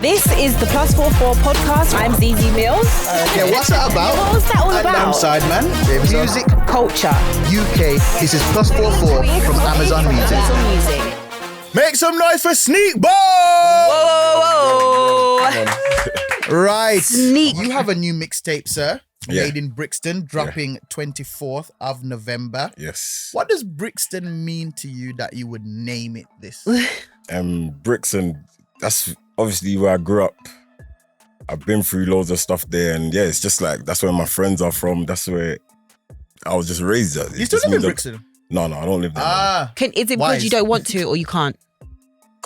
This is the Plus 44 podcast. I'm Zeze Millz. Yeah, what's that about? What's that all And about? I'm Sideman. Music Culture. UK. This is Plus 44 from Amazon Music. Make some noise for Sneakbo! Whoa. Right. Sneak. You have a new mixtape, sir. Yeah. Made in Brixton, dropping 24th of November. Yes. What does Brixton mean to you that you would name it this? Brixton, that's obviously where I grew up. I've been through loads of stuff there, and yeah, it's just like that's where my friends are from. That's where I was just raised at. You still live in Brixton? No, I don't live there. Is it because you don't want to or you can't?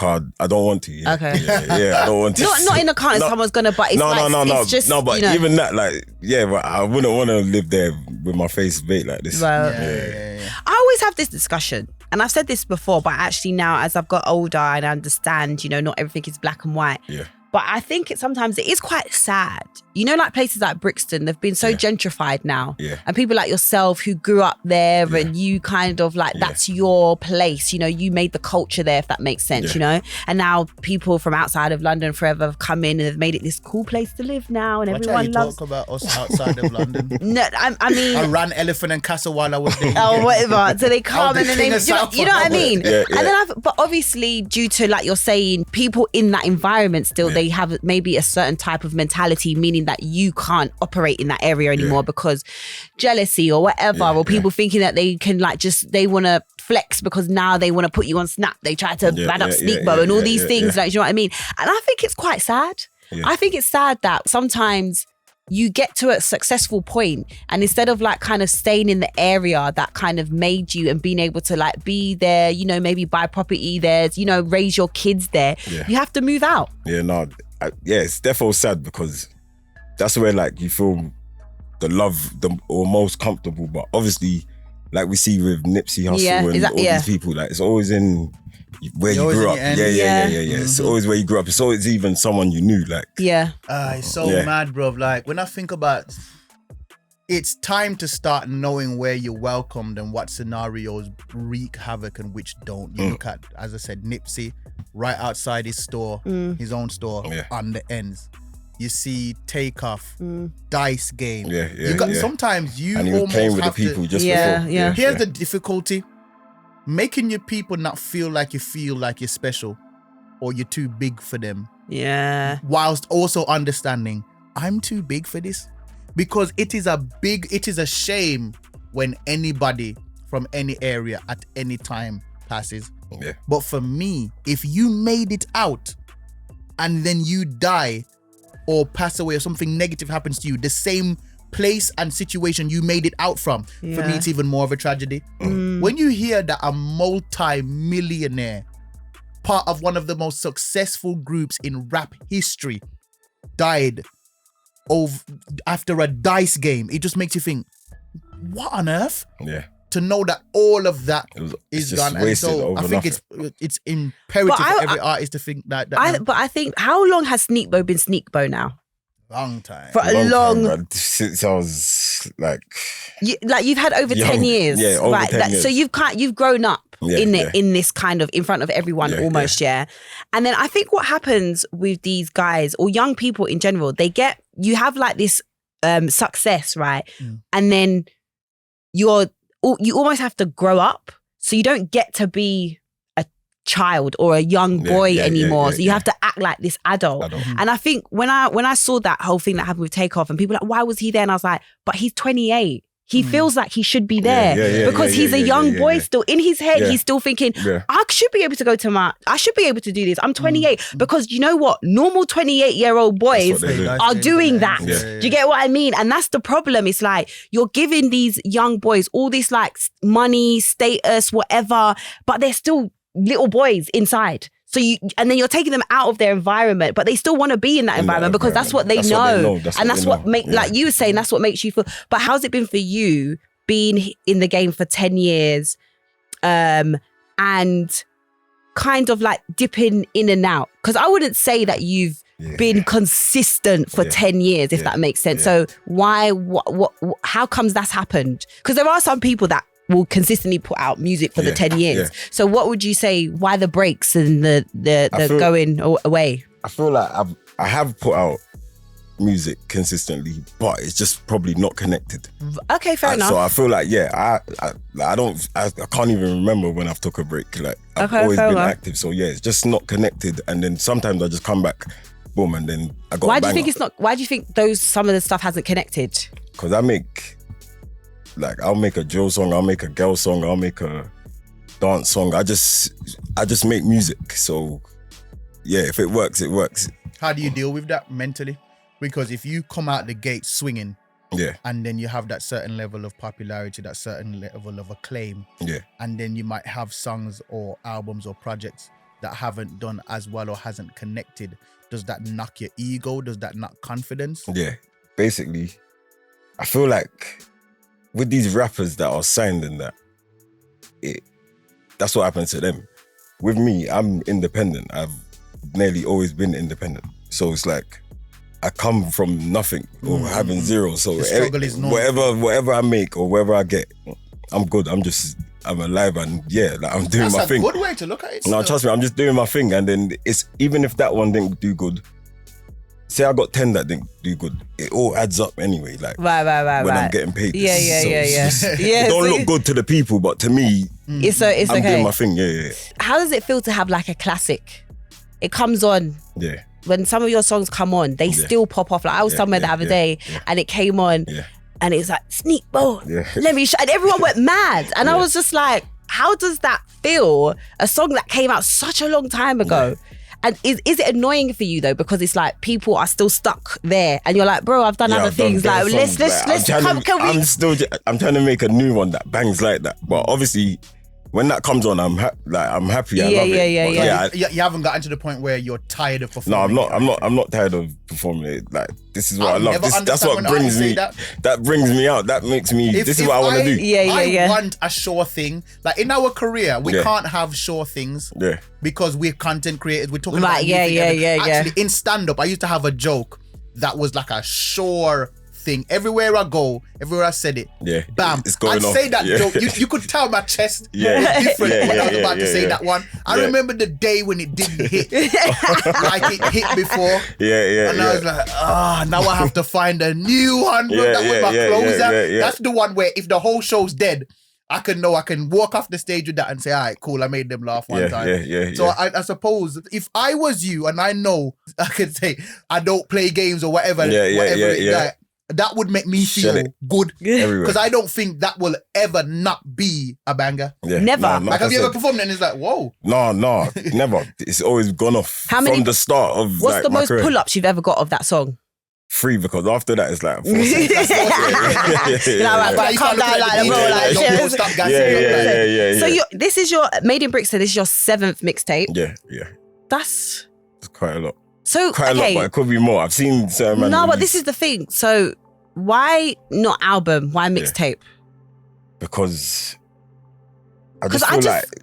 I don't want to. Yeah. Okay. Yeah, I don't want to. Not in the car if someone's gonna, but it's it's just, but you know. even that, like, yeah, but I wouldn't want to live there with my face baked like this. Well, Yeah. I always have this discussion, and I've said this before, but actually now as I've got older and I understand, not everything is black and white. Yeah. But I think sometimes it is quite sad. Like places like Brixton, they've been so gentrified now. Yeah. And people like yourself who grew up there and you kind of like, that's your place. You made the culture there, if that makes sense, And now people from outside of London forever have come in and have made it this cool place to live now. And Watch everyone how you loves... talk about us outside of London. No, I mean... I ran Elephant and Castle while I was there. Oh, whatever. So they come the and then they, king of South you know what I mean? Yeah. And then but obviously due to, like you're saying, people in that environment still, they have maybe a certain type of mentality, meaning that you can't operate in that area anymore because jealousy or whatever, or people thinking that they can they want to flex because now they want to put you on Snap. They try to bad up Sneakbo and all these things, like, you know what I mean? And I think it's quite sad. Yeah. I think it's sad that sometimes you get to a successful point and instead of like kind of staying in the area that kind of made you and being able to like be there, maybe buy property there, raise your kids there, you have to move out. Yeah, no, it's definitely sad because that's where like you feel the love or most comfortable. But obviously, like we see with Nipsey Hussle and all these people, like it's always in where you grew up. Yeah. Mm-hmm. It's always where you grew up. It's always even someone you knew. Like it's so mad, bro. Like when I think about, it's time to start knowing where you're welcomed and what scenarios wreak havoc and which don't. You look at, as I said, Nipsey right outside his store, his own store, on the ends. You see Takeoff, Dice Game. Sometimes you and he was almost playing with have the people to, just before. Here's the difficulty: making your people not feel like you're special, or you're too big for them. Yeah. Whilst also understanding, I'm too big for this, because it is a shame when anybody from any area at any time passes. Yeah. But for me, if you made it out and then you die or pass away or something negative happens to you, the same place and situation you made it out from, for me it's even more of a tragedy. When you hear that a multi-millionaire, part of one of the most successful groups in rap history, died after a dice game, it just makes you think, what on earth? Yeah. To know that all of that is gone. And so I think it's imperative for every artist to think that. But I think, how long has Sneakbo been Sneakbo now? Long time. For a long time, since I was like... you've had over 10 years. Yeah, over 10 years. So you've grown up in this kind of, in front of everyone almost, And then I think what happens with these guys or young people in general, you have like this success, right? And then you almost have to grow up, so you don't get to be a child or a young boy anymore. So you have to act like this adult. And I think when I saw that whole thing that happened with Takeoff and people were like, why was he there? And I was like, but he's 28. He feels like he should be there because he's a young boy still. In his head, he's still thinking, I should be able to I should be able to do this. I'm 28. Because you know what? Normal 28-year-old boys are doing that. Do you get what I mean? And that's the problem. It's like, you're giving these young boys all this like money, status, whatever, but they're still little boys inside. So and then you're taking them out of their environment, but they still want to be in that environment because that's what they know. And that's what like you were saying, that's what makes you feel. But how's it been for you being in the game for 10 years and kind of like dipping in and out? Because I wouldn't say that you've been consistent for 10 years, if that makes sense. So why, how comes that's happened? Because there are some people that will consistently put out music for the 10 years. So what would you say, why the breaks and the going away? I feel like I have put out music consistently, but it's just probably not connected. Okay, fair enough. So I feel like, I can't even remember when I've took a break. Like I've always been active, so it's just not connected. And then sometimes I just come back, boom, and then I got. Why do you think it's not? Why do you think some of the stuff hasn't connected? Because I'll make a drill song, I'll make a girl song, I'll make a dance song. I just make music. So if it works, it works. How do you deal with that mentally? Because if you come out the gate swinging, and then you have that certain level of popularity, that certain level of acclaim, and then you might have songs or albums or projects that haven't done as well or hasn't connected, does that knock your ego? Does that knock confidence? Yeah, basically, I feel like with these rappers that are signed and that's what happens to them. With me, I'm independent. I've nearly always been independent. So it's like, I come from nothing or having zero. So the struggle is whatever I make or whatever I get, I'm good. I'm alive and I'm doing my thing. That's a good way to look at it. No, trust me, I'm just doing my thing. And then it's, even if that one didn't do good, say I got 10 that didn't do good, it all adds up anyway. Like right. When I'm getting paid. Yeah. It don't look good to the people, but to me, I'm okay. doing my thing. Yeah. How does it feel to have like a classic? It comes on. Yeah. When some of your songs come on, they still pop off. Like I was somewhere the other day and it came on and it's like, Sneakbo, let me and everyone went mad. And I was just like, how does that feel? A song that came out such a long time ago. And is it annoying for you though? Because it's like people are still stuck there and you're like, bro, I've done other things. Like let's come, I'm trying to make a new one that bangs like that. But obviously, when that comes on, I'm happy. I love it. You haven't gotten to the point where you're tired of performing. No, I'm not tired of performing it. Like this is what I love. That's what brings me. That brings me out. That makes me. This is what I want to do. I want a sure thing. Like in our career, we can't have sure things. Yeah. Because we're content creators. We're talking about Actually, in stand up, I used to have a joke that was like a sure thing. Everywhere I go, everywhere I said it, bam, it's going I'd say that joke. You could tell my chest was different when I was about to say that one. I remember the day when it didn't hit like it hit before. And I was like, now I have to find a new one. Bro. That was my closer. That's the one where if the whole show's dead, I can walk off the stage with that and say, all right, cool, I made them laugh one time. So I suppose if I was you and I know, I could say, I don't play games or whatever. That would make me feel good. Because I don't think that will ever not be a banger. Never. Like, have you ever performed and it's like, whoa? No, never. It's always gone off from the start of what's the most pull-ups you've ever got of that song? 3, because after that it's like 4. Calm down, So this is your Made in Brixton. This is your 7th mixtape. Yeah. That's quite a lot. So quite a lot, but it could be more. I've seen certain but this is the thing. So why not album? Why mixtape? Because I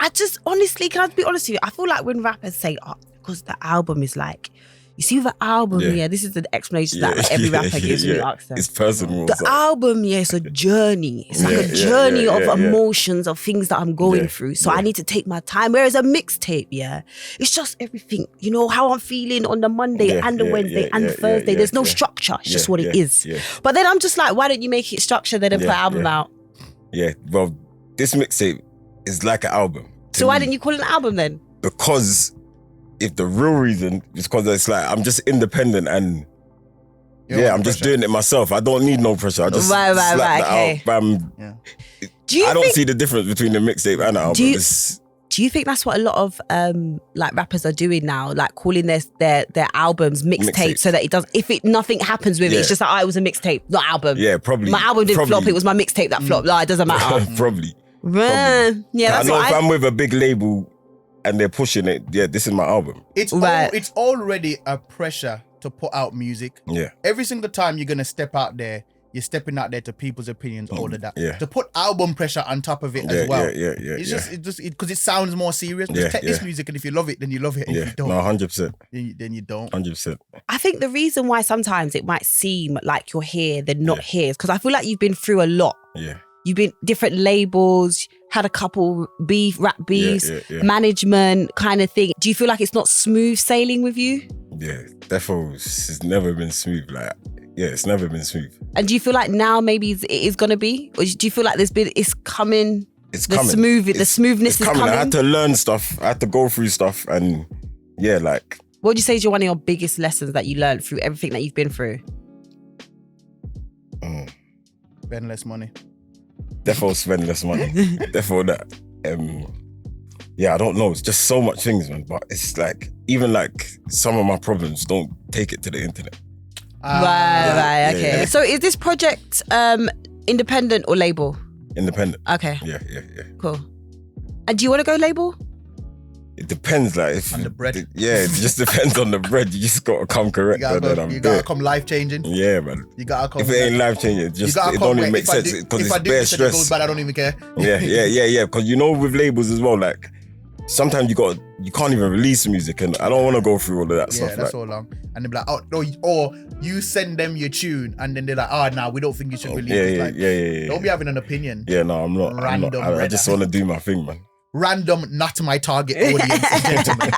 just honestly, can I be honest with you? I feel like when rappers say, because the album is like, you see the album, this is the explanation that every rapper gives when you ask them. It's personal. The album, it's a journey. It's like a journey of emotions, of things that I'm going through. So I need to take my time. Whereas a mixtape, it's just everything. You know, how I'm feeling on the Monday and the Wednesday and the Thursday. There's no structure. It's just what it is. But then I'm just like, why don't you make it structured then and put an album out? Yeah, well, this mixtape is like an album. So why didn't you call it an album then? Because if the real reason is because it's like I'm just independent and I'm just doing it myself. I don't need no pressure. I just slap that out. I don't see the difference between the mixtape and the album. Do you think that's what a lot of like rappers are doing now? Like calling their albums mixtape so that it does, if nothing happens with it, it's just like, it was a mixtape, not album. Yeah, probably. My album didn't flop, it was my mixtape that flopped. Like, it doesn't matter. Probably. Yeah, that's I know if I'm with a big label and they're pushing it, this is my album. It's already a pressure to put out music. Yeah. Every single time you're going to step out there, you're stepping out there to people's opinions, all of that. Yeah. To put album pressure on top of it as well. It's just because it sounds more serious. Just take this music, and if you love it, then you love it. And if you don't, 100%. Then you don't. 100%. I think the reason why sometimes it might seem like you're here, then not here, is because I feel like you've been through a lot. Yeah. You've been different labels, had a couple rap beefs, management kind of thing. Do you feel like it's not smooth sailing with you? Yeah, Defo's never been smooth. Like, yeah, it's never been smooth. And do you feel like now maybe it is gonna be, or do you feel like it's coming? It's the coming. The smoothness is coming. I had to learn stuff. I had to go through stuff, and yeah, like. What would you say is one of your biggest lessons that you learned through everything that you've been through? Spend less money. Defo spend less money. Defo that. Yeah, I don't know. It's just so much things, man. But it's like, even like some of my problems, don't take it to the internet. Right, okay. Yeah. So is this project independent or label? Independent. Okay. Yeah. Cool. And do you want to go label? It depends, like if on the bread. It just depends on the bread. You just gotta come correct. You gotta come life changing. Yeah, man. You gotta come. If it ain't life changing, it don't even make sense because it's bare stress. Goes bad, I don't even care. Yeah. Because with labels as well, like sometimes you can't even release music, and I don't want to go through all of that stuff. Yeah, that's so long. And they're like, oh no, or you send them your tune, and then they're like, oh no, we don't think you should release it. Yeah. Don't be having an opinion. Yeah, no, I'm not. I just want to do my thing, man. Random, not my target audience, gentlemen,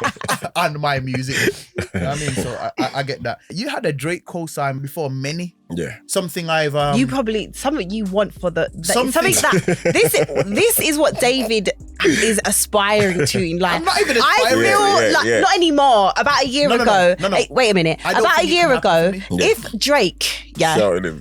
and my music. You know what I mean? So I get that. You had a Drake co-sign before many. Yeah. Something I've you probably something you want for something that this is what David is aspiring to in life. I'm not even aspiring. I feel not anymore. About a year ago. No. Hey, wait a minute. About a year ago, if Drake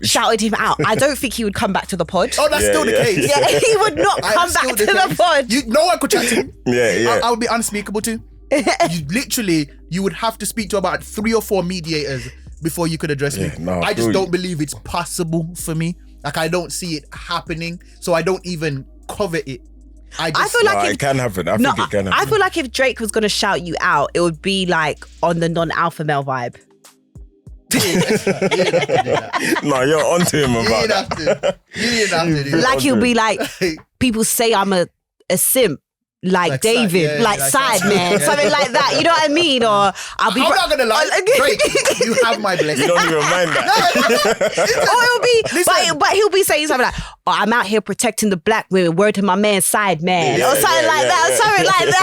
shouted him out, I don't think he would come back to the pod. Oh, that's still the case. Yeah, he would not come back to the pod. No one could chat to him. Yeah. I would be unspeakable too. You would have to speak to about 3 or 4 mediators before you could address me. No, I just don't believe it's possible for me. Like, I don't see it happening, so I don't even covet it. I feel like it can happen. I think it can happen. I feel like if Drake was gonna shout you out, it would be like on the non-alpha male vibe. No, you're onto him about that. You didn't have to do that. Like, he'll be like, people say I'm a simp. Like David, like Sideman, something like that. You know what I mean? Or I'm not gonna lie, Drake, you have my blessing. You don't even mind that. Or he'll be, but he'll be saying something like, "Oh, I'm out here protecting the black women. Word to my man Sideman," or something like that. Something like that.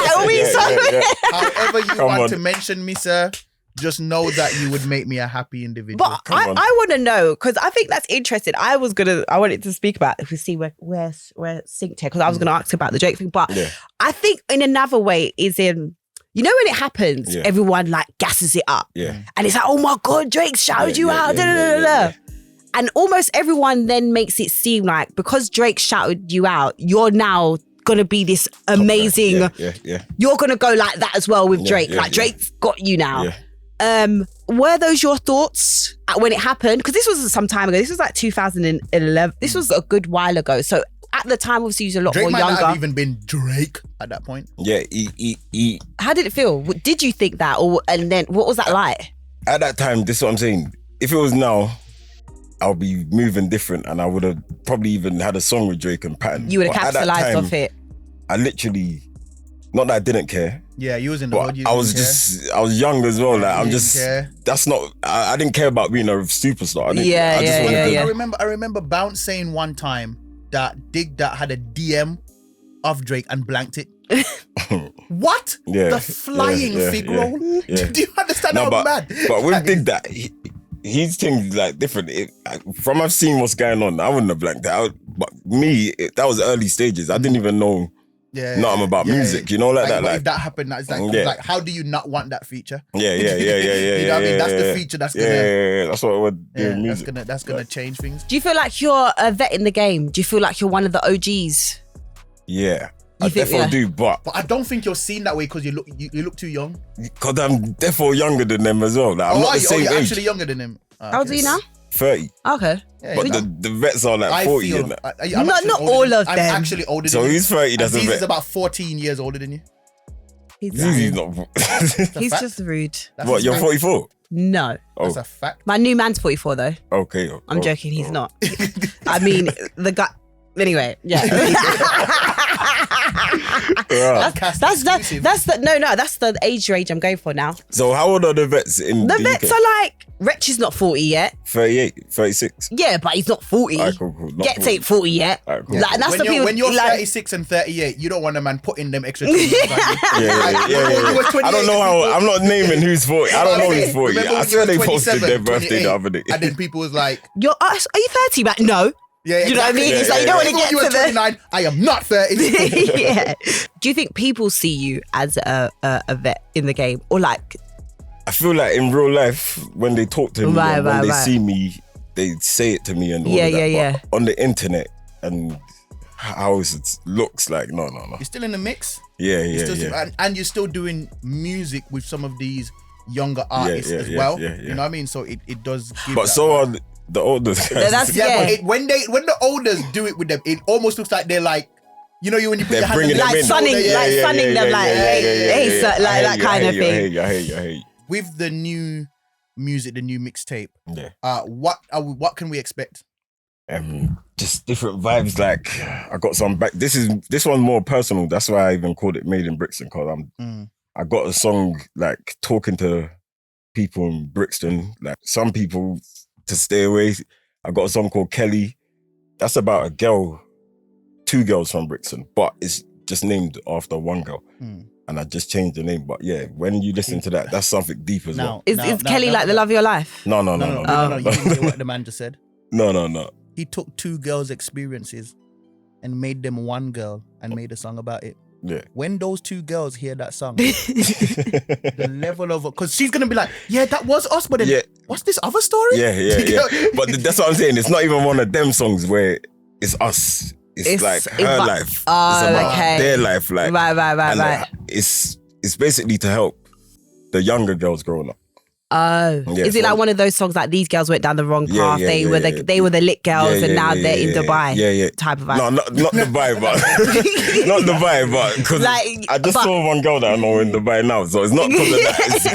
However you want to mention me, sir. Just know that you would make me a happy individual. But I want to know, because I think that's interesting. I wanted to speak about, if we see where synced here, because I was going to ask about the Drake thing. But I think in another way is in, you know, when it happens, everyone like gasses it up. Yeah. And it's like, oh my God, Drake shouted you out. And almost everyone then makes it seem like because Drake shouted you out, you're now gonna be this amazing. You're gonna go like that as well with Drake. Drake's got you now. Yeah. Were those your thoughts when it happened? Because this was some time ago. This was like 2011. This was a good while ago. So at the time, obviously, he was a lot Drake more might younger. Not have even been Drake at that point. Yeah, he. How did it feel? Did you think that, and then what was that like? At that time, this is what I'm saying. If it was now, I'll be moving different, and I would have probably even had a song with Drake and Patton. You would have capitalized off it. I literally, not that I didn't care. Yeah, you was in the hood. I was young as well. Like, that's not, I didn't care about being a superstar. I remember Bounce saying one time that Dig That had a DM of Drake and blanked it. What? Yeah. The flying fig roll? Yeah. Do you understand how mad? But with Dig That, his thing's like different. From I've seen what's going on, I wouldn't have blanked it. But me, that was early stages. I didn't even know nothing about music, you know, like that. Like, if that happened, that's like how do you not want that feature? Yeah. You know what I mean? That's the feature that's gonna. That's what would do music. That's gonna change things. Do you feel like you're a vet in the game? Do you feel like you're one of the OGs? Yeah, I definitely do, but I don't think you're seen that way because you look too young. Because I'm definitely younger than them as well. Like, I'm not the same age. You're actually younger than him. How old are you now? 30. Okay. Yeah, but the vets are like 40. Not all of them. I'm actually older than you. So he's 30, that's a vet. He's about 14 years older than you. He's not. He's just rude. What, you're 44? No. That's a fact. My new man's 44 though. Okay. I'm joking, he's not. I mean, the guy... Anyway, yeah. That's the age range I'm going for now. So how old are the vets in the vets UK? Are like, Wretch is not 40 yet. 38, 36. Yeah, but he's not 40. Right, cool. Get 40. Ain't 40 yet. Right, cool. Like, that's when you're 36 and 38, you don't want a man putting them extra 2 years. I don't know how. I'm not naming who's 40. I don't know who's 40. I swear they posted their birthday the other day. And then people was like, are you 30? But no. Yeah, exactly. You know what I mean? It's like you don't want to get to 29. I am not 30. Yeah. Do you think people see you as a vet in the game, or like? I feel like in real life, when they talk to me, when they see me, they say it to me and all of that. But on the internet and how it looks like, no. You're still in the mix? Yeah. And you're still doing music with some of these younger artists as well. Yeah. You know what I mean? So it does give. But so are the oldest guys. But when the olders do it with them, it almost looks like they're like, you know, when you put your hand in, like sunning them, hey, that kind of thing. I hear you. With the new music, the new mixtape, what can we expect? Just different vibes. Like I got some back. This one's more personal. That's why I even called it Made in Brixton, because I got a song like talking to people in Brixton, like some people to stay away. I got a song called Kelly. That's about a girl, 2 girls from Brixton, but it's just named after one girl. And I just changed the name. But yeah, when you listen to that, that's something deep as well. Is Kelly like the love of your life? No. You didn't hear what the man just said? No. He took 2 girls' experiences and made them one girl and made a song about it. Yeah. When those 2 girls hear that song, the level of, because she's gonna be like, yeah, that was us, but then what's this other story? Yeah. But that's what I'm saying. It's not even one of them songs where it's us. It's like her life. It's about their life. Like, right. It's basically to help the younger girls growing up. Is it like one of those songs like these girls went down the wrong path? They were the lit girls and now they're in Dubai. Type of vibe. No, not Dubai, but not Dubai, but because like, I just saw one girl that I know in Dubai now, so it's not because of that. It's,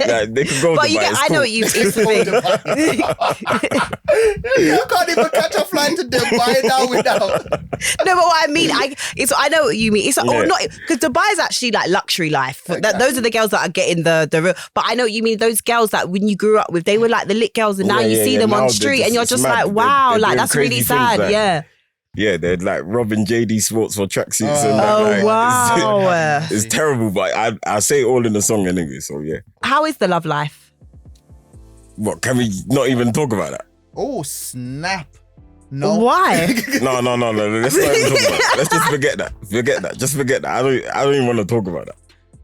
like, they could go to Dubai. I know what you. It's you can't even catch a flight to Dubai now without. No, but what I mean, I know what you mean. It's not because Dubai is actually like luxury life. Exactly. Those are the girls that are getting the real. But I know what you mean. Those girls that when you grew up with, they were like the lit girls, and now you see them on the street, and you're just like, wow, they're like that's really sad. Like, yeah, they're like robbing JD Sports for tracksuits and that. Oh, wow. It's terrible, but I say it all in the song anyway, so yeah. How is the love life? What, can we not even talk about that? Oh, snap. No. Why? No. Let's not even talk about that. Let's just forget that. Just forget that. I don't even want to talk about that.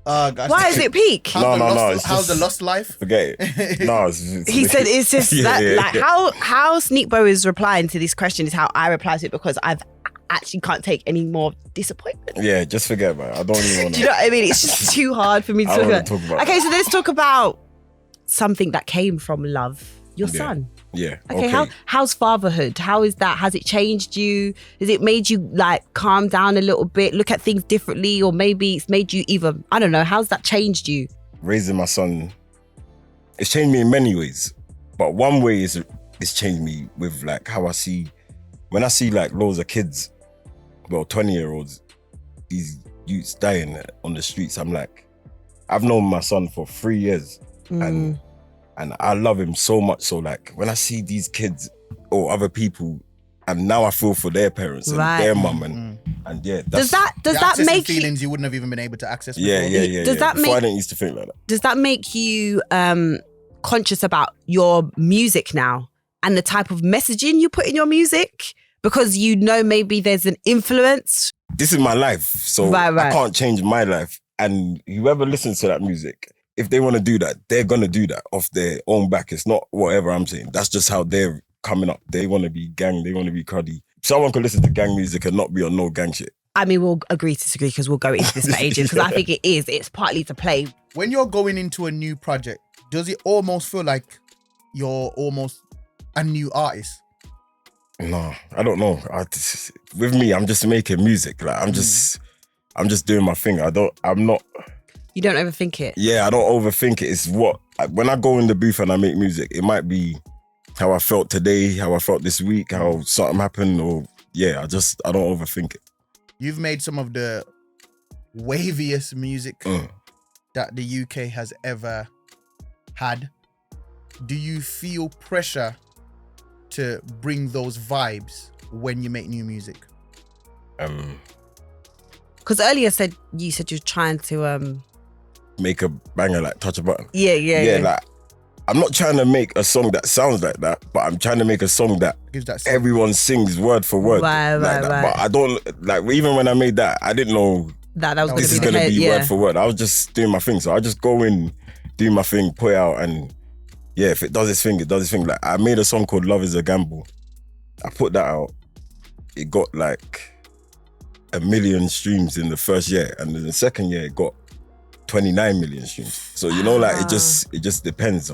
Gosh. Why is it peak? No. How's the lost life? Forget it. No, he said it's just like how Sneakbo is replying to this question is how I reply to it, because I've actually can't take any more disappointment. Yeah, just forget about it. I don't even want to. Do you know what I mean? It's just too hard for me to talk about. Okay, so let's talk about something that came from love. Your son. Yeah. Okay. How's fatherhood? How is that? Has it changed you? Has it made you like calm down a little bit, look at things differently, or maybe it's made you even, I don't know, how's that changed you? Raising my son, it's changed me in many ways. But one way is it's changed me with like how I see, when I see like loads of kids, well, 20-year-olds, these youths dying on the streets, I'm like, I've known my son for 3 years and I love him so much. So like when I see these kids or other people, and now I feel for their parents and their mum and yeah. Does that make feelings you wouldn't have even been able to access before? Yeah. Does that make? Before I didn't used to think like that. Does that make you conscious about your music now and the type of messaging you put in your music? Because you know maybe there's an influence. This is my life, so I can't change my life. And whoever listens to that music, if they want to do that, they're going to do that off their own back. It's not whatever I'm saying. That's just how they're coming up. They want to be gang. They want to be cruddy. Someone can listen to gang music and not be on no gang shit. I mean, we'll agree to disagree because we'll go into this for ages because I think it's partly to play. When you're going into a new project, does it almost feel like you're almost a new artist? No, I don't know. With me, I'm just making music. Like I'm just doing my thing. I'm not... You don't overthink it? Yeah, I don't overthink it. It's when I go in the booth and I make music, it might be how I felt today, how I felt this week, how something happened, or I don't overthink it. You've made some of the waviest music that the UK has ever had. Do you feel pressure to bring those vibes when you make new music? Because earlier you said you're trying to make a banger, like touch a button. Yeah. Like, I'm not trying to make a song that sounds like that, but I'm trying to make a song that everyone sings word for word. Right. But I don't, like, even when I made that, I didn't know that was this is going to be word for word. I was just doing my thing. So I just go in, do my thing, put it out, and yeah, if it does its thing, it does its thing. Like, I made a song called Love Is a Gamble. I put that out. It got like 1 million streams in the first year, and in the second year it got 29 million streams. So you know, like it just depends.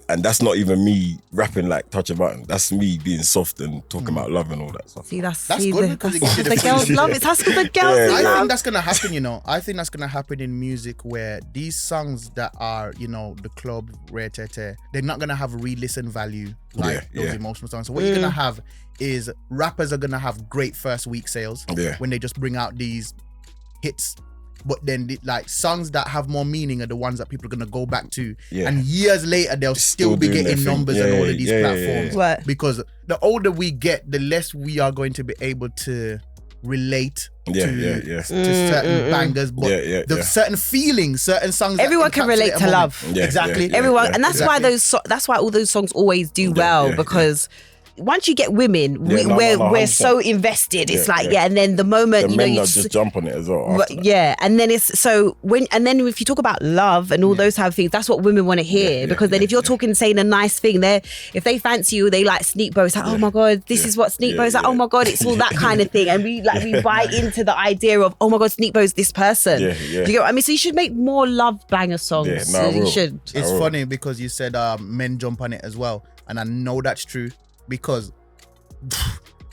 And that's not even me rapping like touch a button. That's me being soft and talking about love and all that stuff. That's good because the girls love it. That's because the girls love. I think that's gonna happen. You know, I think that's gonna happen in music where these songs that are, you know, the club rare they're not gonna have re-listen value like those emotional songs. So what you're gonna have is rappers are gonna have great first week sales when they just bring out these hits. But then like songs that have more meaning are the ones that people are going to go back to. And years later, they'll still be getting numbers on all of these platforms. Right. Because the older we get, the less we are going to be able to relate to certain bangers. But certain feelings, certain songs. Everyone can relate to love. Exactly. Everyone. And that's why that's why all those songs always do well because... Once you get women, we're so invested. It's and then the moment the men just jump on it as well. And then it's so then if you talk about love and all those type of things, that's what women want to hear because then if you're saying a nice thing, if they fancy you, they like Sneakbo. It's like, oh my god, this is what Sneakbo is like. Oh my god, it's all that kind of thing, and we buy into the idea of oh my god, Sneakbo's this person. Do you get what I mean? So you should make more love banger songs. You should. It's funny because you said men jump on it as well, and I know that's true. Because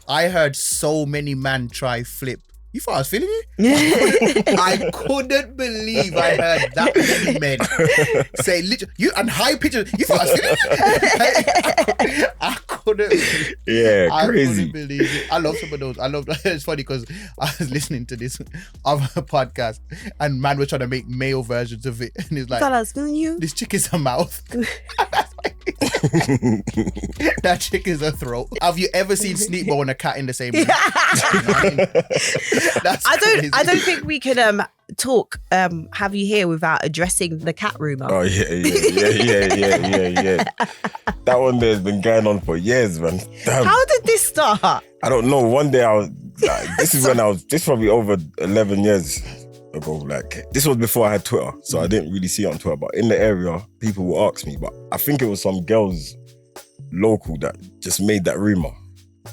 I heard so many men try flip. You thought I was feeling you? I couldn't believe I heard that many men say literally, you and high pitches. You thought I was feeling you? I couldn't. I couldn't believe it. I love some of those. It's funny because I was listening to this other podcast and man was trying to make male versions of it, and it's like, I was feeling you. This chick is a mouth. That chick is a throat. Have you ever seen Sneakbo and a cat in the same room? I don't think we can have you here without addressing the cat rumor. Oh yeah. That one there has been going on for years, man. Damn. How did this start? I don't know. One day I was like, this probably over 11 years ago. Like this was before I had Twitter, so I didn't really see it on Twitter. But in the area, people would ask me. But I think it was some girls local that just made that rumor.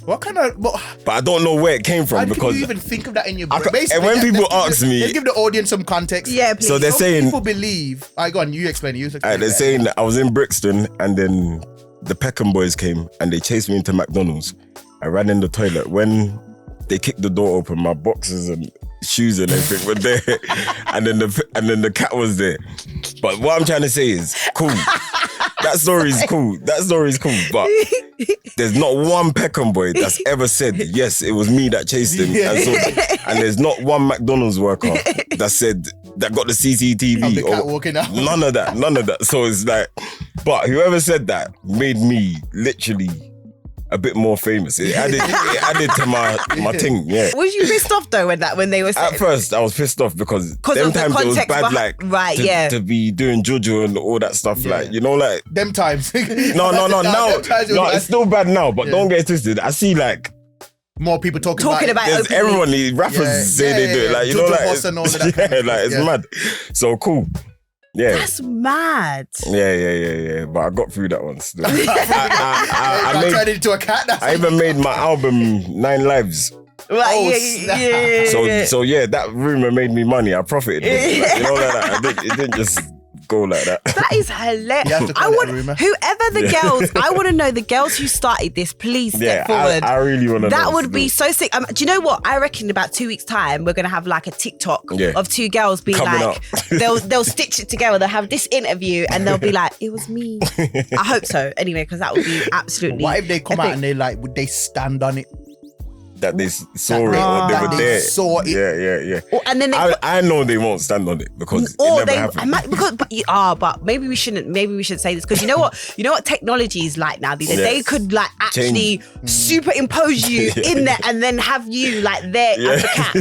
What kind of? But I don't know where it came from because you even think of that in your brain. And when people ask me, let's give the audience some context. Yeah, please. So they're saying people believe. Go on, you explain it. They're saying that I was in Brixton and then the Peckham boys came and they chased me into McDonald's. I ran in the toilet. When they kicked the door open, my boxes and shoes and everything were there, and then the cat was there. But what I'm trying to say is, cool. That story is cool. But there's not one Peckham boy that's ever said, yes, it was me that chased him. And there's not one McDonald's worker that got the CCTV. The cat walking out. None of that. So it's like, but whoever said that made me literally a bit more famous. It added to my thing. Yeah. Was you pissed off though when they were saying? At first, I was pissed off because them times it was bad, to be doing juju and all that stuff, like you know, like them times. No. Now it's still bad now, but don't get twisted. I see like more people talking about it. Everyone, the rappers say they do it, like you know, like it's mad. So cool. Yeah. That's mad. Yeah. But I got through that one still. I turned it into a cat. I even made my album 9 Lives. Right, So that rumor made me money. I profited. Like, you know, like that. It didn't just go like that. That is hilarious. I want to know the girls who started this. Please step forward. I really want to know. That would be so sick. Do you know what? I reckon in about 2 weeks' time we're gonna have like a TikTok of 2 girls being coming like, they'll stitch it together. They'll have this interview and they'll be like, it was me. I hope so. Anyway, because that would be absolutely. What if they come out and they like, would they stand on it? that they saw it or they were there. Saw it. Yeah. Or, and then I know they won't stand on it because it never happened. But maybe we shouldn't. Maybe we should say this because you know what technology is like now. They could like actually superimpose you in there and then have you like there as a cat.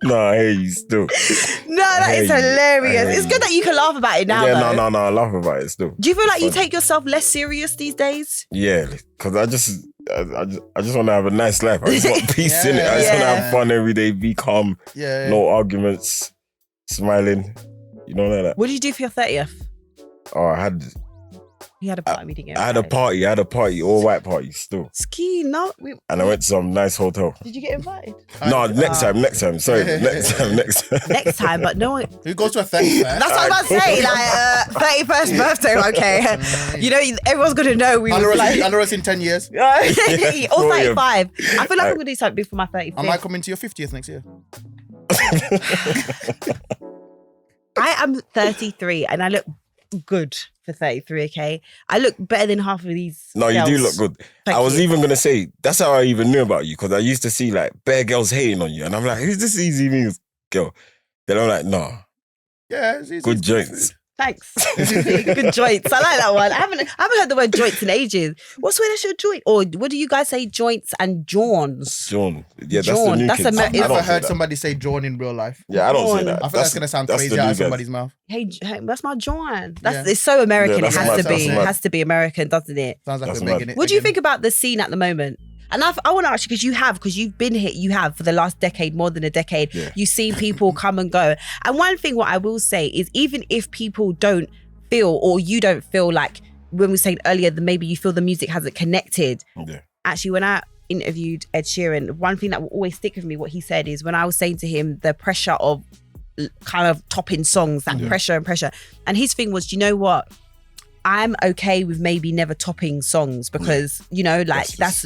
No, I hear you still. No, that is hilarious. It's good that you can laugh about it now. Yeah, no, I laugh about it still. Do you feel like you take yourself less serious these days? Yeah, because I just want to have a nice life. I just want peace in it. I just want to have fun every day, be calm, no arguments, smiling. You know like that. What did you do for your 30th? Oh, You had a party meeting. I had a party, all white party still. Ski, no. And I went to some nice hotel. Did you get invited? No, next time. Sorry, next time. Next time, but no one. Who goes to a 31st? That's what I was about to say. Like 31st birthday, okay. You know, everyone's gonna know we were like. Under us in 10 years. Or 35. I feel like I'm gonna do something for my 35th. I might come into your 50th next year. I am 33 and I look good for 33, okay? I look better than half of these No, girls. you do look good. I was even going to say, that's how I even knew about you, because I used to see like bare girls hating on you. And I'm like, who's this Zeze Millz girl? Then I'm like, nah. Yeah, it's easy. Good joints. Thanks. Good joints. I like that one. I haven't heard the word joints in ages. What's where that's your joint? Or what do you guys say? Joints and jawns? Jawn. Yeah, that's the new kids. I've never heard somebody say jawn in real life. Yeah, I don't say that. I feel that's gonna sound crazy out of somebody's mouth. Hey, that's my jawn. It's so American. It has to be. It has to be American, doesn't it? Sounds like we're making it. What do you think about the scene at the moment? And I want to ask you, because you've been here, you have for the last decade, more than a decade. Yeah. You've seen people come and go. And one thing, what I will say is, even if people don't feel, or you don't feel like, when we were saying earlier that maybe you feel the music hasn't connected. Yeah. Actually, when I interviewed Ed Sheeran, one thing that will always stick with me, what he said is, when I was saying to him the pressure of kind of topping songs, that pressure. And his thing was, you know what? I'm okay with maybe never topping songs because, you know, like that's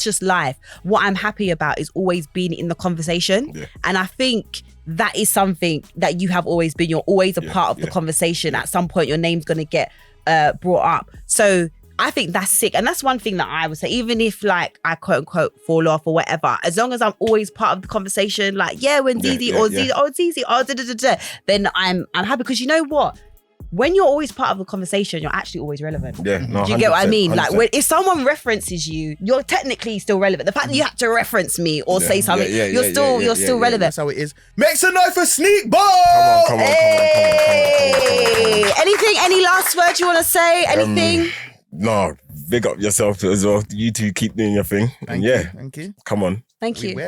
just life. What I'm happy about is always being in the conversation. Yeah. And I think that is something that you have always been. You're always a part of the conversation. At some point, your name's going to get brought up. So I think that's sick. And that's one thing that I would say, even if like I quote unquote fall off or whatever, as long as I'm always part of the conversation, like, when Zeze, then I'm happy, because you know what? When you're always part of the conversation, you're actually always relevant. Yeah, no, do you get what I mean? 100%. Like, if someone references you, you're technically still relevant. The fact that you have to reference me or say something, you're still relevant. That's how it is. Make some noise for Sneakbo! Come on. Anything? Any last words you want to say? Anything? No, big up yourself as well. You two keep doing your thing. Thank you. Come on. Thank you.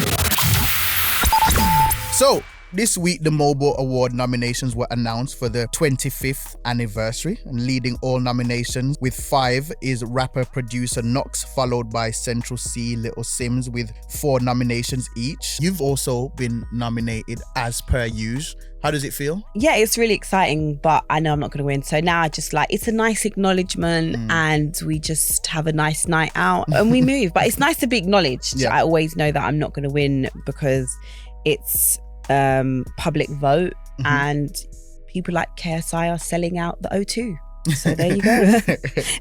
So, this week, the Mobile Award nominations were announced for the 25th anniversary, and leading all nominations with 5 is rapper-producer Nox, followed by Central C, Little Sims with 4 nominations each. You've also been nominated as per usual. How does it feel? Yeah, it's really exciting, but I know I'm not going to win. So now I just it's a nice acknowledgement and we just have a nice night out and we move. But it's nice to be acknowledged. Yeah. I always know that I'm not going to win because it's public vote and people like KSI are selling out the O2. So there you go.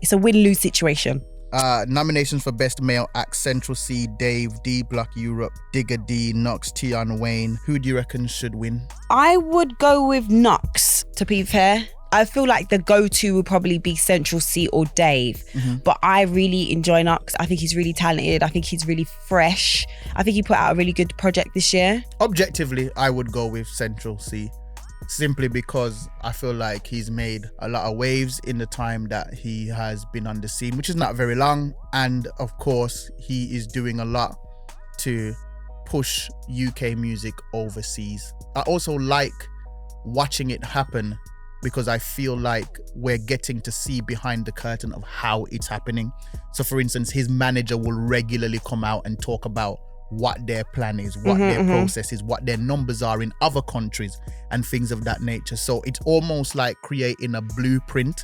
It's a win-lose situation. Nominations for Best Male Act: Central C, Dave, D Block Europe, Digger D, Nox, Tion Wayne. Who do you reckon should win? I would go with Nox, to be fair. I feel like the go-to would probably be Central C or Dave. But I really enjoy Nox. I think he's really talented. I think he's really fresh. I think he put out a really good project this year. Objectively, I would go with Central C. Simply because I feel like he's made a lot of waves in the time that he has been on the scene, which is not very long. And of course, he is doing a lot to push UK music overseas. I also like watching it happen, because I feel like we're getting to see behind the curtain of how it's happening. So for instance, his manager will regularly come out and talk about what their plan is, what their process is, what their numbers are in other countries and things of that nature. So it's almost like creating a blueprint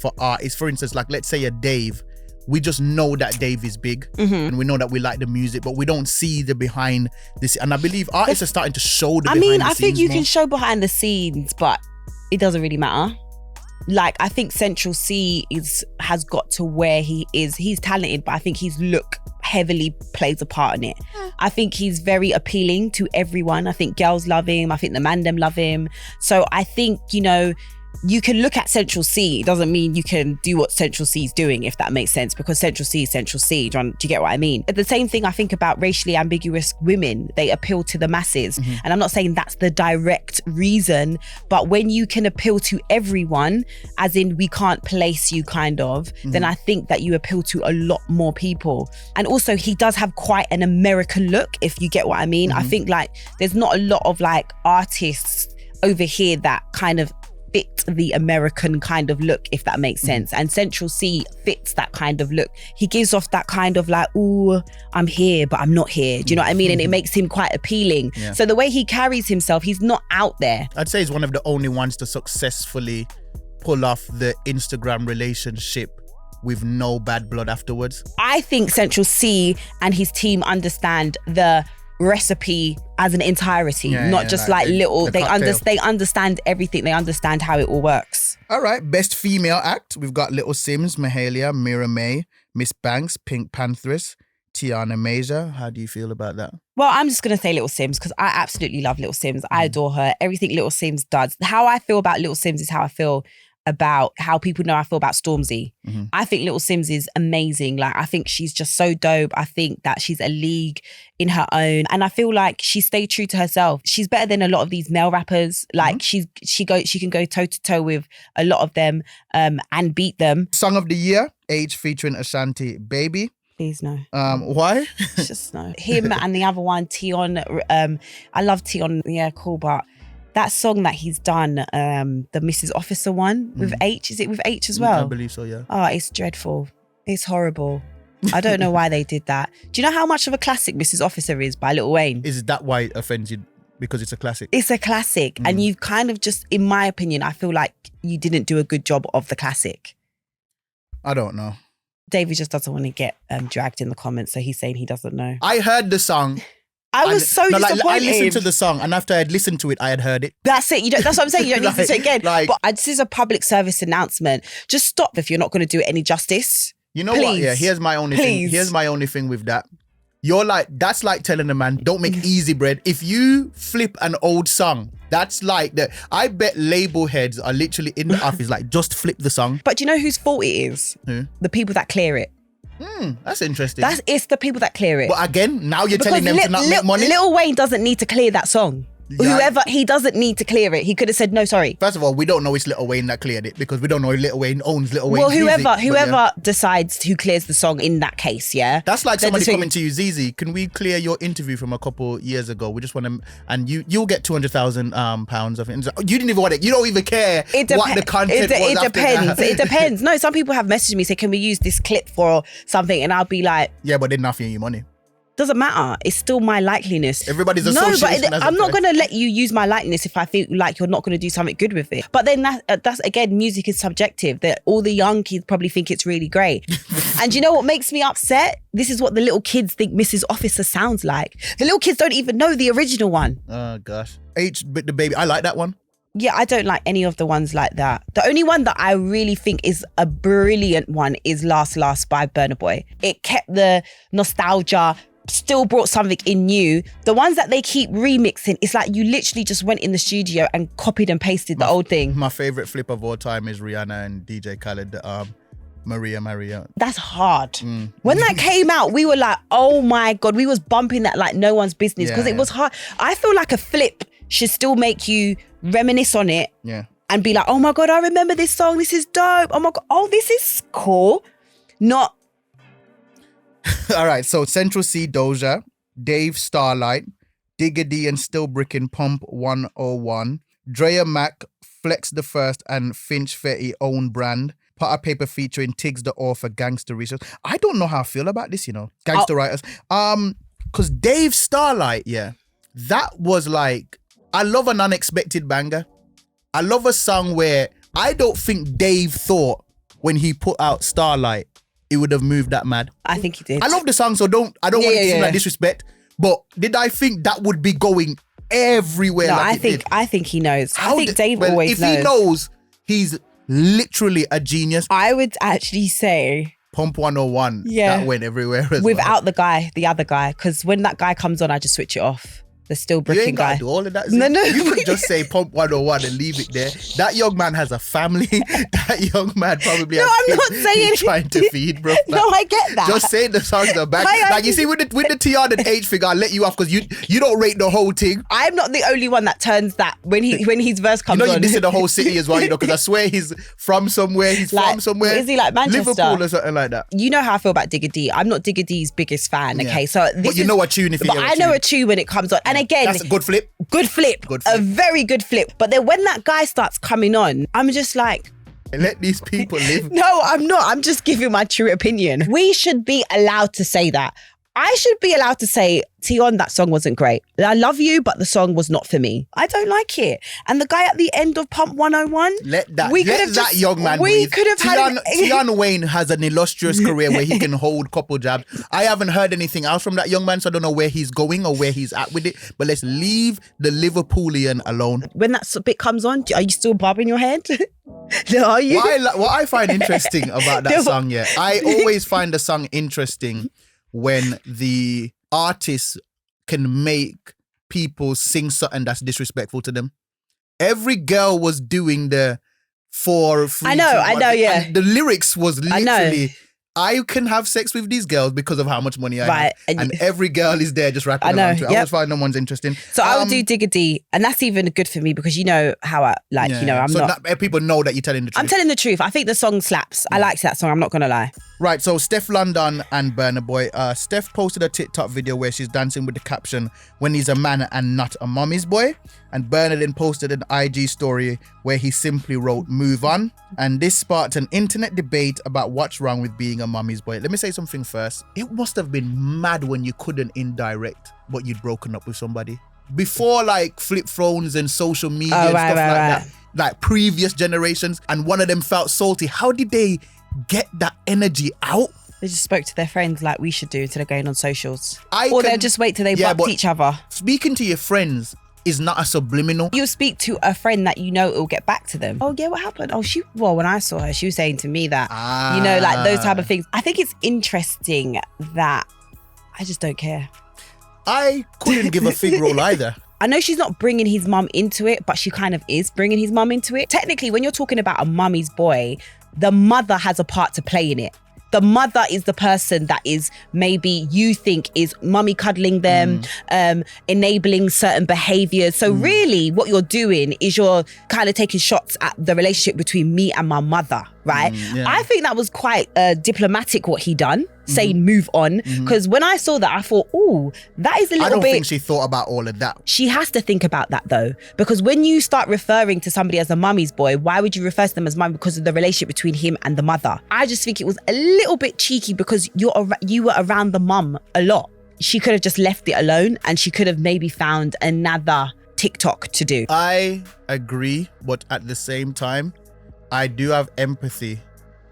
for artists. For instance, like let's say a Dave, we just know that Dave is big and we know that we like the music, but we don't see the behind this. And I believe artists are starting to show the behind the scenes. I think you can show behind the scenes, but it doesn't really matter. like, I think Central C has got to where he is. He's talented, but I think his look heavily plays a part in it. I think he's very appealing to everyone. I think girls love him. I think the man them love him. So I think, you know, you can look at Central C. It doesn't mean you can do what Central C is doing, if that makes sense, because Central C is Central C. Do you get what I mean? The same thing I think about racially ambiguous women. They appeal to the masses. And I'm not saying that's the direct reason, but when you can appeal to everyone, as in we can't place you kind of, then I think that you appeal to a lot more people. And also he does have quite an American look, if you get what I mean. I think like there's not a lot of like artists over here that kind of fit the American kind of look, if that makes sense. And Central C fits that kind of look. He gives off that kind of like, ooh, I'm here, but I'm not here. Do you know what I mean? And it makes him quite appealing. Yeah. So the way he carries himself, he's not out there. I'd say he's one of the only ones to successfully pull off the Instagram relationship with no bad blood afterwards. I think Central C and his team understand the recipe as an entirety, not just like little. They understand everything. They understand how it all works. All right, best female act. We've got Little Sims, Mahalia, Mira May, Miss Banks, Pink Panthers, Tiana Major. How do you feel about that? Well, I'm just going to say Little Sims because I absolutely love Little Sims. I adore her. Everything Little Sims does. How I feel about Little Sims is how I feel about how people know I feel about Stormzy. I think Little Sims is amazing. Like, I think she's just so dope. I think that she's a league in her own. And I feel like she stayed true to herself. She's better than a lot of these male rappers. Like she can go toe to toe with a lot of them and beat them. Song of the Year, Age featuring Ashanti, Baby. Please no. Why? Just no. Him and the other one, Tion. I love Tion. Yeah, cool, but that song that he's done, the Mrs. Officer one with H, is it with H as well? I believe so, yeah. Oh, it's dreadful. It's horrible. I don't know why they did that. Do you know how much of a classic Mrs. Officer is by Lil Wayne? Is that why it offends you? Because it's a classic? It's a classic. And you've kind of just, in my opinion, I feel like you didn't do a good job of the classic. I don't know. David just doesn't want to get dragged in the comments, so he's saying he doesn't know. I heard the song. I was so disappointed. I listened to the song, and after I had listened to it, I had heard it. That's it. That's what I'm saying. You don't need to listen to it again. But this is a public service announcement. Just stop if you're not going to do it any justice. You know what? Yeah, here's my only thing. Here's my only thing with that. You're like, that's like telling a man, don't make easy bread. If you flip an old song, that's like the. I bet label heads are literally in the office like, just flip the song. But do you know whose fault it is? Who? The people that clear it. That's interesting. It's the people that clear it. But again, now you're telling them to not make money. Lil Wayne doesn't need to clear that song. Whoever, he doesn't need to clear it. He could have said, no, sorry. First of all, we don't know it's Lil Wayne that cleared it because we don't know if Lil Wayne owns Lil Wayne's music. Well, whoever decides who clears the song in that case, yeah? That's like somebody coming to you, Zeze, can we clear your interview from a couple years ago? We just want to, and you'll get £200,000 of it. You didn't even want it. You don't even care what the content was. It depends. It depends. No, some people have messaged me, say, can we use this clip for something? And I'll be like, yeah, but they're not giving you money. Doesn't matter. It's still my likeliness. Everybody's association. No, but I'm not going to let you use my likeness if I feel like you're not going to do something good with it. But then that's again, music is subjective. That all the young kids probably think it's really great. And you know what makes me upset? This is what the little kids think Mrs. Officer sounds like. The little kids don't even know the original one. Oh gosh. H but the baby. I like that one. Yeah, I don't like any of the ones like that. The only one that I really think is a brilliant one is Last by Burna Boy. It kept the nostalgia, still brought something in new. The ones that they keep remixing, it's like you literally just went in the studio and copied and pasted the old thing. My favorite flip of all time is Rihanna and DJ Khaled, Maria. That's hard. When that came out, we were like, oh my God, we was bumping that like no one's business because it was hard. I feel like a flip should still make you reminisce on it and be like, oh my God, I remember this song. This is dope. Oh my God. Oh, this is cool. Not. All right, so Central C, Doja, Dave Starlight, Digga D and Still Brickin' Pump 101, Drea Mac, Flex the First and Finch Fetty own brand, Potter Paper featuring Tiggs the Author, Gangster Research. I don't know how I feel about this, Gangster Writers. Because Dave Starlight, that was like, I love an unexpected banger. I love a song where I don't think Dave thought when he put out Starlight, it would have moved that mad. I think he did. I love the song, so I don't want it to seem like disrespect. But did I think that would be going everywhere? No, I think he knows. I think Dave always knows. If he knows he's literally a genius. I would actually say Pump 101. Yeah. That went everywhere as without the other guy. Because when that guy comes on, I just switch it off. The still Brixton guy. Do all of that. No. You could just say Pump 101 and leave it there. That young man has a family. That young man probably has I'm not saying he's trying to feed, bro. No, I get that. Just say the songs are bad. Like you see with the TR and H figure, I'll let you off because you don't rate the whole thing. I'm not the only one that turns that when his verse comes on. You listen to the whole city as well, because I swear he's from somewhere. He's from somewhere. Is he like Manchester? Liverpool or something like that. You know how I feel about Digga D. I'm not Digga D's biggest fan. Okay, so but you know a tune if you hear a tune. I know a tune when it comes on, and again, that's a good flip. Good flip. A very good flip. But then when that guy starts coming on, I'm just like, let these people live. No, I'm not. I'm just giving my true opinion. We should be allowed to say that. I should be allowed to say, Tion, that song wasn't great. I love you, but the song was not for me. I don't like it. And the guy at the end of Pump 101, let that young man breathe. Could have Tion Wayne has an illustrious career where he can hold couple jabs. I haven't heard anything else from that young man, so I don't know where he's going or where he's at with it. But let's leave the Liverpoolian alone. When that bit comes on, are you still bobbing your head? No, are you? What I find interesting about that song, I always find the song interesting when the artists can make people sing something that's disrespectful to them. Every girl was doing the 4, 3, I know, yeah. And the lyrics was literally, I can have sex with these girls because of how much money I have. And every girl is there just rapping along to it. I always find no one's interesting. So I would do Digga D, and that's even good for me because you know how I, I'm so not... people know that you're telling the truth. I'm telling the truth. I think the song slaps. I liked that song, I'm not going to lie. Right, so Steph London and Burna Boy. Steph posted a TikTok video where she's dancing with the caption, "When he's a man and not a mommy's boy." And Burna then posted an IG story where he simply wrote, "Move on." And this sparked an internet debate about what's wrong with being a mommy's boy. Let me say something first. It must have been mad when you couldn't indirect what you'd broken up with somebody. Before like flip phones and social media and stuff like that, like previous generations, and one of them felt salty. How did they get that energy out? They just spoke to their friends like we should do instead of going on socials. They'll just wait till they bumped each other. Speaking to your friends is not a subliminal. You'll speak to a friend that you know it'll get back to them. Oh yeah, what happened? When I saw her, she was saying to me that, like those type of things. I think it's interesting that I just don't care. I couldn't give a fig roll either. I know she's not bringing his mum into it, but she kind of is bringing his mum into it. Technically, when you're talking about a mummy's boy, the mother has a part to play in it. The mother is the person that is maybe you think is mummy cuddling them, enabling certain behaviors. So really what you're doing is you're kind of taking shots at the relationship between me and my mother, right? I think that was quite diplomatic what he done, saying move on. Because when I saw that, I thought, that is a little bit... I don't think she thought about all of that. She has to think about that though. Because when you start referring to somebody as a mummy's boy, why would you refer to them as mum? Because of the relationship between him and the mother. I just think it was a little bit cheeky because you were around the mum a lot. She could have just left it alone and she could have maybe found another TikTok to do. I agree, but at the same time, I do have empathy.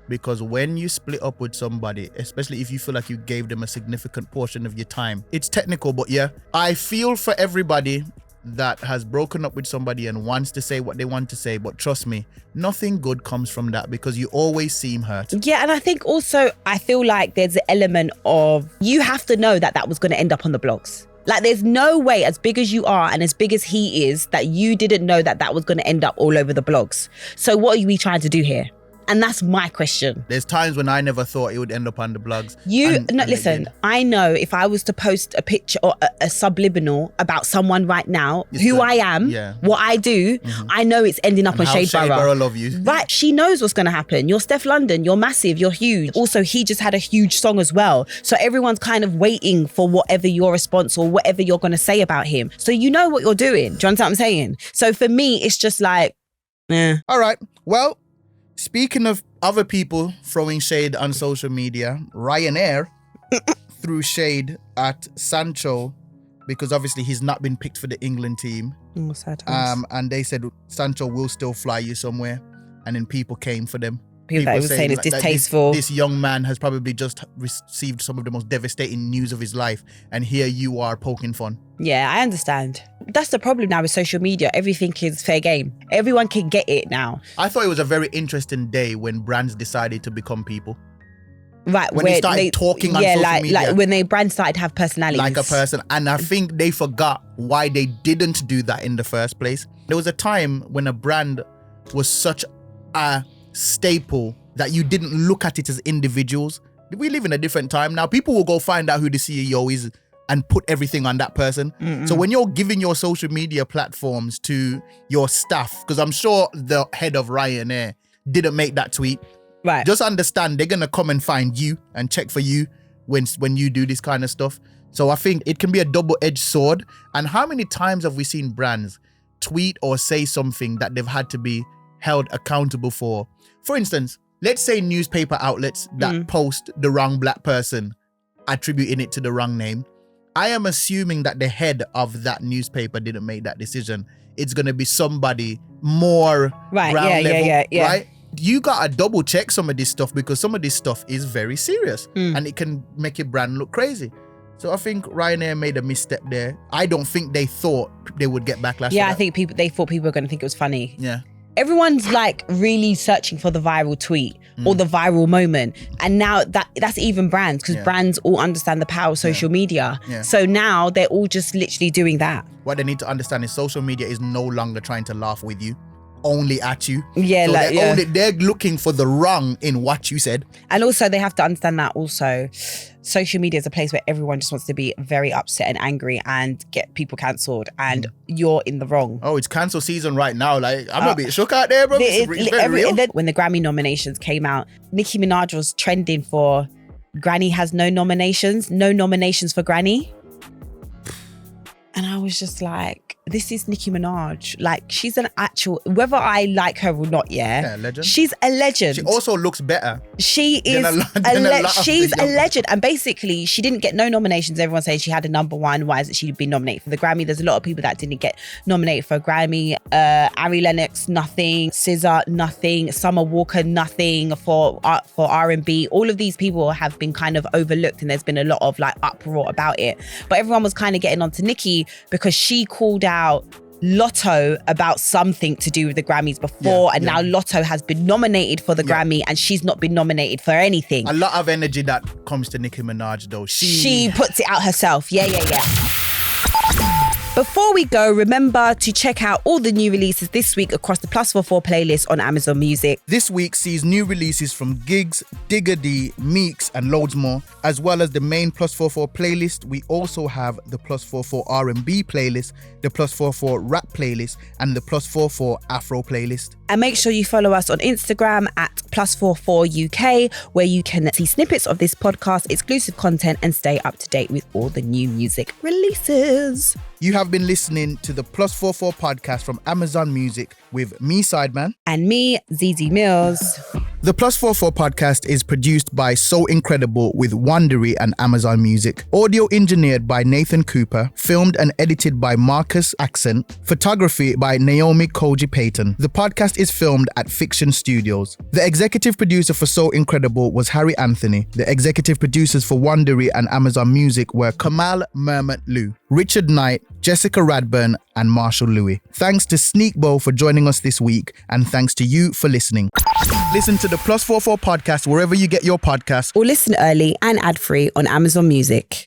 Because when you split up with somebody, especially if you feel like you gave them a significant portion of your time, it's technical, but I feel for everybody that has broken up with somebody and wants to say what they want to say, but trust me, nothing good comes from that because you always seem hurt. Yeah, and I think also, I feel like there's an element of, you have to know that was going to end up on the blogs. Like there's no way, as big as you are and as big as he is, that you didn't know that was going to end up all over the blogs. So what are we trying to do here? And that's my question. There's times when I never thought it would end up on the blogs. Listen, I know if I was to post a picture or a subliminal about someone right now, I am, what I do, I know it's ending up on Shade Borough. Borough love you. Right, she knows what's going to happen. You're Steph London, you're massive, you're huge. Also, he just had a huge song as well. So everyone's kind of waiting for whatever your response or whatever you're going to say about him. So you know what you're doing. Do you understand what I'm saying? So for me, it's just like, All right, well, speaking of other people throwing shade on social media, Ryanair threw shade at Sancho because obviously he's not been picked for the England team. Sad and they said Sancho will still fly you somewhere, and then people came for them. People that were saying it's distasteful. This young man has probably just received some of the most devastating news of his life, and here you are poking fun. Yeah, I understand. That's the problem now with social media. Everything is fair game. Everyone can get it now. I thought it was a very interesting day when brands decided to become people. Right, when they started talking on social media. Like when they brands started to have personalities. Like a person. And I think they forgot why they didn't do that in the first place. There was a time when a brand was such a staple that you didn't look at it as individuals. We live in a different time now. People will go find out who the CEO is and put everything on that person. Mm-mm. So when you're giving your social media platforms to your staff, because I'm sure the head of Ryanair didn't make that tweet. Right. Just understand they're going to come and find you and check for you when you do this kind of stuff. So I think it can be a double-edged sword. And how many times have we seen brands tweet or say something that they've had to be held accountable for? For instance, let's say newspaper outlets that post the wrong black person, attributing it to the wrong name. I am assuming that the head of that newspaper didn't make that decision. It's going to be somebody more ground level, right? You got to double check some of this stuff because some of this stuff is very serious and it can make your brand look crazy. So I think Ryanair made a misstep there. I don't think they thought they would get backlash. Yeah, I think they thought people were going to think it was funny. Yeah. Everyone's like really searching for the viral tweet or the viral moment. And now that's even brands, because brands all understand the power of social media. Yeah. So now they're all just literally doing that. What they need to understand is social media is no longer trying to laugh with you, only at you. Yeah, so they're looking for the wrong in what you said. And also they have to understand that also social media is a place where everyone just wants to be very upset and angry and get people cancelled, and you're in the wrong. Oh, it's cancel season right now. Like, I'm a bit shook out there, bro. It's very real. When the Grammy nominations came out, Nicki Minaj was trending for Granny has no nominations for Granny. And I was just like, this is Nicki Minaj. Like, she's an actual, whether I like her or not, legend. She's a legend. She also looks better. She is she's a legend. And basically, she didn't get no nominations. Everyone saying she had a number one. Why isn't she been nominated for the Grammy? There's a lot of people that didn't get nominated for a Grammy. Ari Lennox, nothing. SZA, nothing. Summer Walker, nothing for R&B. All of these people have been kind of overlooked, and there's been a lot of like uproar about it. But everyone was kind of getting onto Nicki because she called out Lotto about something to do with the Grammys before, and now Lotto has been nominated for the Grammy and she's not been nominated for anything. A lot of energy that comes to Nicki Minaj though. She puts it out herself. Yeah. Before we go, remember to check out all the new releases this week across the +44 playlist on Amazon Music. This week sees new releases from Giggs, Digga D, Meeks and loads more. As well as the main +44 playlist, we also have the +44 R&B playlist, the +44 rap playlist and the +44 Afro playlist. And make sure you follow us on Instagram at +44UK, where you can see snippets of this podcast, exclusive content and stay up to date with all the new music releases. You have been listening to the +44 podcast from Amazon Music with me, Sideman. And me, Zeze Millz. The +44 podcast is produced by So Incredible with Wondery and Amazon Music. Audio engineered by Nathan Cooper. Filmed and edited by Marcus Accent. Photography by Naomi Koji Payton. The podcast is filmed at Fiction Studios. The executive producer for So Incredible was Harry Anthony. The executive producers for Wondery and Amazon Music were Kamal Mermont-Liu, Richard Knight, Jessica Radburn, and Marshall Louis. Thanks to Sneakbo for joining us this week, and thanks to you for listening. Listen to the +44 podcast wherever you get your podcasts, or listen early and ad-free on Amazon Music.